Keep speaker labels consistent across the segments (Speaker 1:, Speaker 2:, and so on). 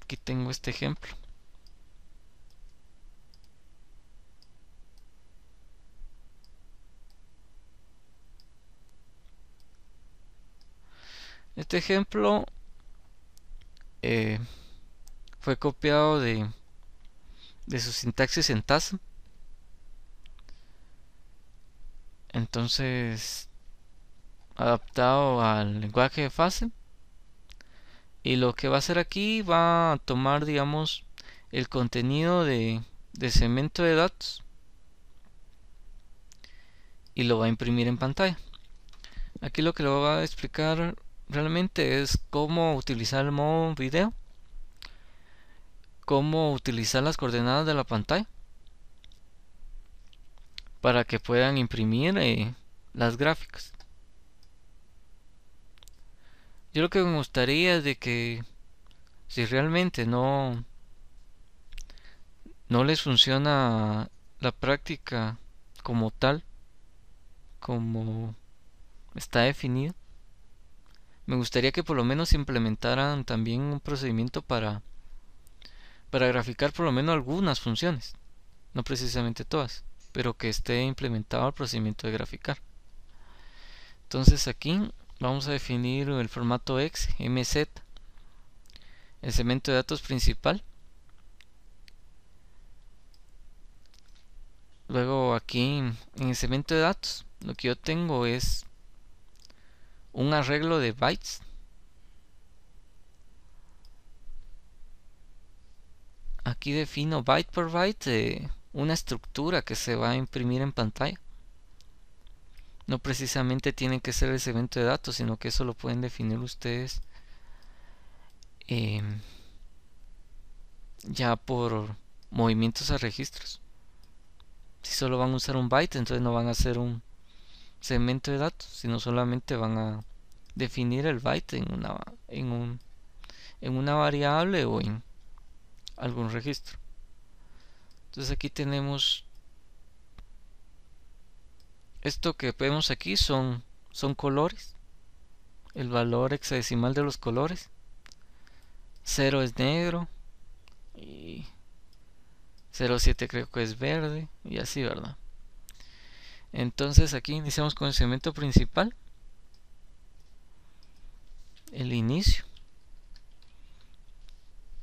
Speaker 1: Aquí tengo este ejemplo. Este ejemplo fue copiado de su sintaxis en TASM. Entonces, adaptado al lenguaje de fase. Y lo que va a hacer aquí va a tomar, digamos, el contenido de segmento de datos y lo va a imprimir en pantalla. Aquí lo que lo va a explicar realmente es cómo utilizar el modo video, cómo utilizar las coordenadas de la pantalla para que puedan imprimir las gráficas. Yo lo que me gustaría es de que si realmente no les funciona la práctica como tal, como está definido, me gustaría que por lo menos implementaran también un procedimiento para graficar por lo menos algunas funciones, no precisamente todas, pero que esté implementado el procedimiento de graficar. Entonces aquí vamos a definir el formato exe, MZ, el segmento de datos principal. Luego aquí en el segmento de datos lo que yo tengo es un arreglo de bytes. Aquí defino byte por byte una estructura que se va a imprimir en pantalla. No precisamente tiene que ser el segmento de datos, sino que eso lo pueden definir ustedes ya por movimientos a registros. Si solo van a usar un byte, entonces no van a hacer un segmento de datos, sino solamente van a definir el byte en una variable o en algún registro. Entonces aquí tenemos esto que vemos aquí son colores, el valor hexadecimal de los colores. 0 es negro y 0,7 creo que es verde y así, ¿verdad? Entonces aquí iniciamos con el segmento principal, el inicio.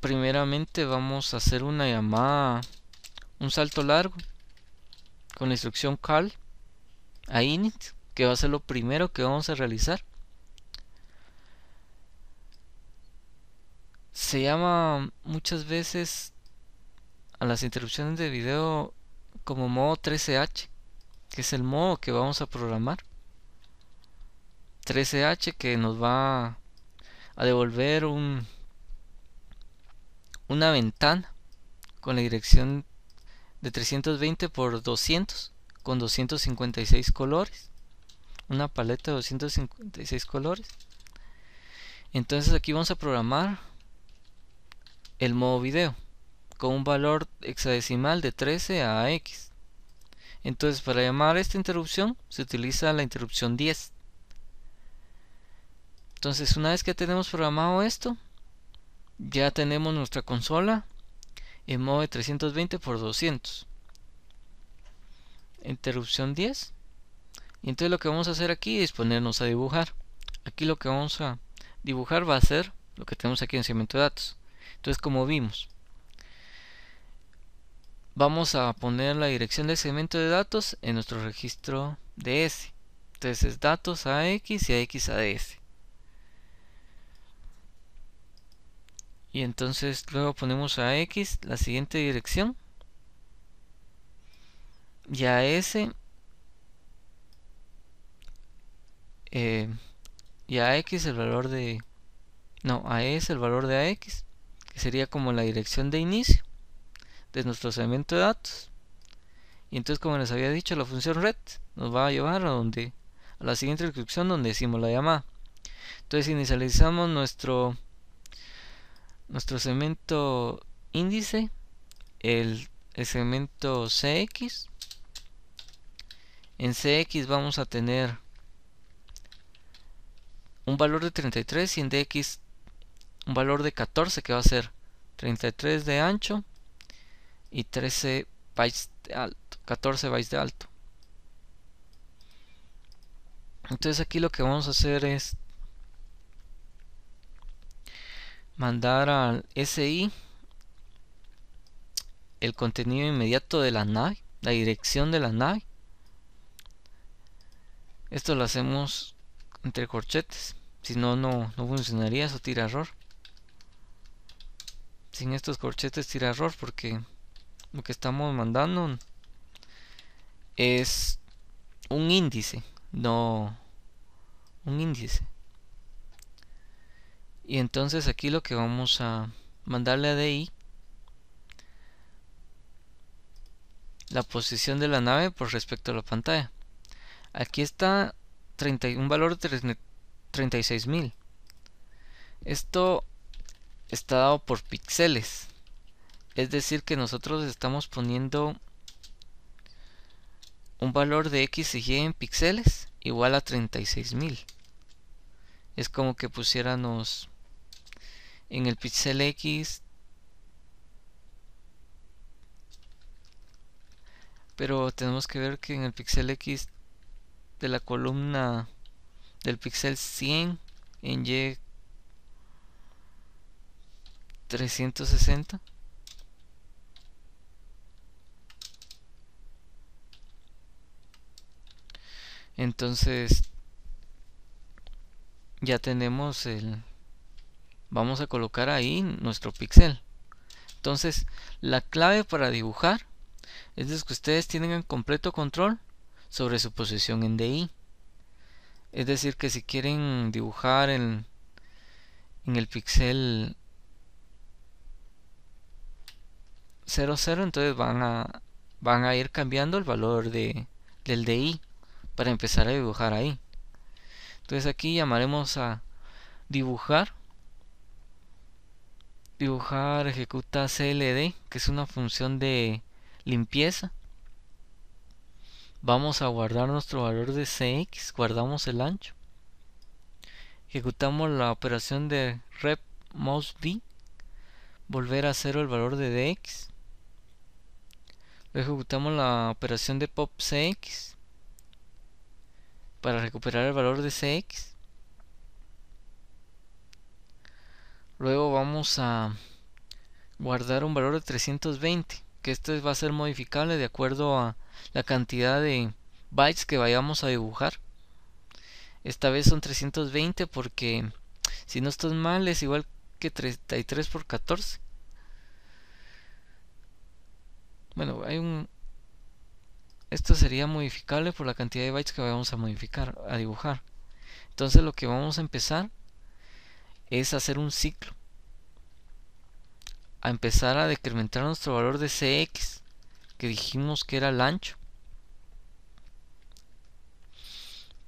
Speaker 1: Primeramente vamos a hacer una llamada, un salto largo con la instrucción call a init, que va a ser lo primero que vamos a realizar. Se llama muchas veces a las interrupciones de video como modo 13H, que es el modo que vamos a programar. 13H que nos va a devolver una ventana con la dirección de 320 por 200 con 256 colores, una paleta de 256 colores. Entonces aquí vamos a programar el modo video con un valor hexadecimal de 13 a x. Entonces para llamar esta interrupción se utiliza la interrupción 10. Entonces una vez que tenemos programado esto, ya tenemos nuestra consola en modo de 320 por 200. Interrupción 10. Y entonces lo que vamos a hacer aquí es ponernos a dibujar. Aquí lo que vamos a dibujar va a ser lo que tenemos aquí en el segmento de datos. Entonces, como vimos, vamos a poner la dirección del segmento de datos en nuestro registro DS. Entonces es datos AX y AX ADS. Y entonces luego ponemos a X la siguiente dirección. Y a S y a X el valor de... No, a S el valor de AX, que sería como la dirección de inicio de nuestro segmento de datos. Y entonces, como les había dicho, la función ret nos va a llevar a la siguiente instrucción donde decimos la llamada. Entonces inicializamos nuestro segmento índice, el segmento CX. En CX vamos a tener un valor de 33 y en DX un valor de 14 que va a ser 33 de ancho y 13 bytes de alto, 14 bytes de alto. Entonces aquí lo que vamos a hacer es mandar al SI el contenido inmediato de la nave, la dirección de la nave. Esto lo hacemos entre corchetes, si no, no funcionaría, eso tira error. Sin estos corchetes tira error porque lo que estamos mandando es un índice, no un índice. Y entonces aquí lo que vamos a mandarle a DI la posición de la nave por respecto a la pantalla. Aquí está un valor de 36.000. Esto está dado por píxeles. Es decir que nosotros estamos poniendo un valor de X y Y en píxeles igual a 36.000. Es como que pusiéramos en el píxel X, pero tenemos que ver que en el píxel X de la columna del píxel 100 en Y 360, entonces ya tenemos vamos a colocar ahí nuestro píxel. Entonces la clave para dibujar es que ustedes tienen completo control sobre su posición en DI. Es decir que si quieren dibujar en el píxel 00, entonces van a ir cambiando el valor del DI para empezar a dibujar ahí. Entonces aquí llamaremos a dibujar ejecuta CLD, que es una función de limpieza. Vamos a guardar nuestro valor de CX, guardamos el ancho, ejecutamos la operación de rep mouse v, volver a cero el valor de dx, luego ejecutamos la operación de pop cx para recuperar el valor de cx. Luego vamos a guardar un valor de 320, que este va a ser modificable de acuerdo a la cantidad de bytes que vayamos a dibujar. Esta vez son 320 porque, si no estoy mal, es igual que 33 por 14. Bueno, esto sería modificable por la cantidad de bytes que vayamos a dibujar. Entonces lo que vamos a empezar es hacer un ciclo, a empezar a decrementar nuestro valor de CX, que dijimos que era el ancho,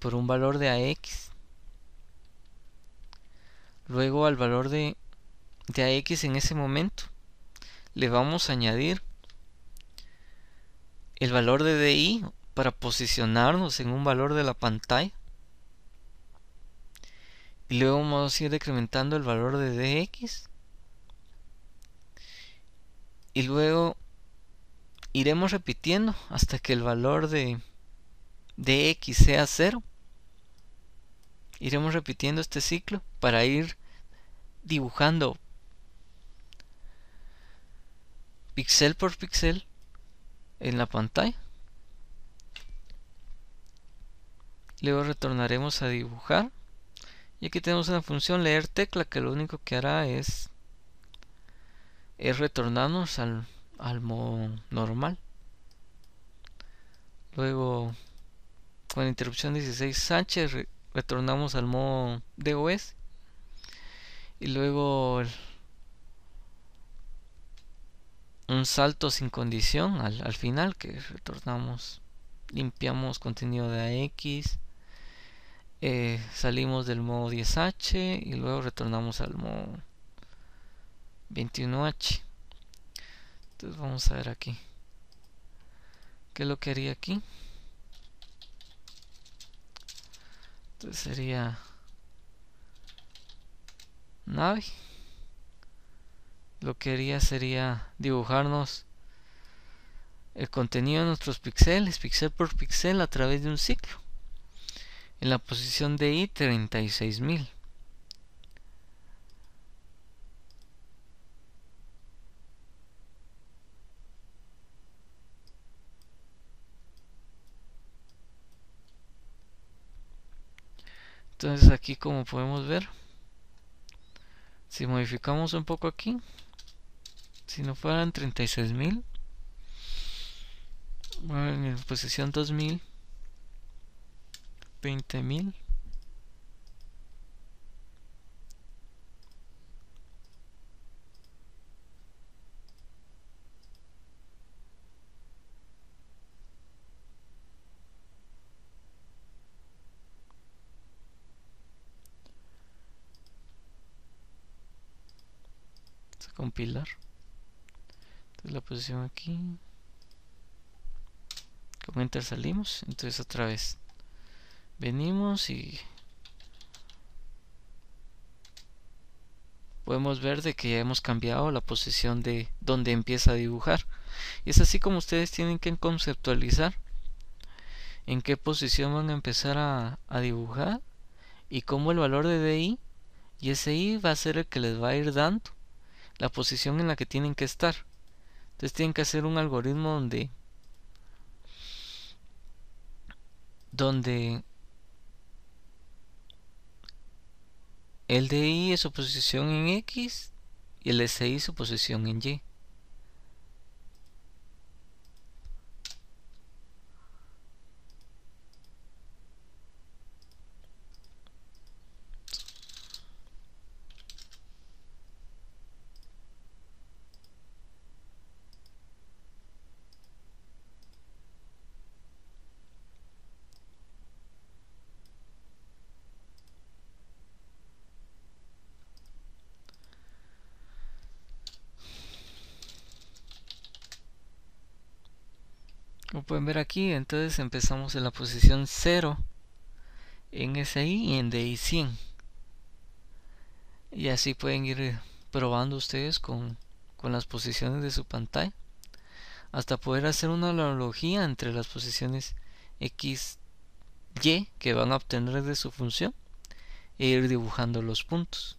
Speaker 1: por un valor de AX. Luego al valor de AX en ese momento le vamos a añadir el valor de DI para posicionarnos en un valor de la pantalla. Y luego vamos a ir decrementando el valor de DX. Y luego iremos repitiendo hasta que el valor de DX sea 0. Iremos repitiendo este ciclo para ir dibujando píxel por píxel en la pantalla. Luego retornaremos a dibujar. Y aquí tenemos una función leer tecla que lo único que hará es retornarnos al modo normal. Luego con interrupción 16H retornamos al modo DOS. Y luego un salto sin condición al final, que retornamos, limpiamos contenido de AX, salimos del modo 10H y luego retornamos al modo 21H. Entonces vamos a ver aquí qué es lo que haría aquí. Entonces sería nave, lo que haría sería dibujarnos el contenido de nuestros píxeles, píxel por píxel, a través de un ciclo. En la posición de i 36.000. Entonces aquí, como podemos ver, si modificamos un poco aquí, si no fueran 36.000, bueno, en posición 2000, 20.000, vamos a compilar. Entonces la posición aquí, con enter salimos. Entonces otra vez venimos y podemos ver de que ya hemos cambiado la posición de donde empieza a dibujar. Y es así como ustedes tienen que conceptualizar en qué posición van a empezar a dibujar, y cómo el valor de DI y SI va a ser el que les va a ir dando la posición en la que tienen que estar. Entonces tienen que hacer un algoritmo donde el DI es su posición en X y el SI su posición en Y. Como pueden ver aquí, entonces empezamos en la posición 0 en SI y en DI 100. Y así pueden ir probando ustedes con las posiciones de su pantalla, hasta poder hacer una analogía entre las posiciones X, Y que van a obtener de su función, e ir dibujando los puntos.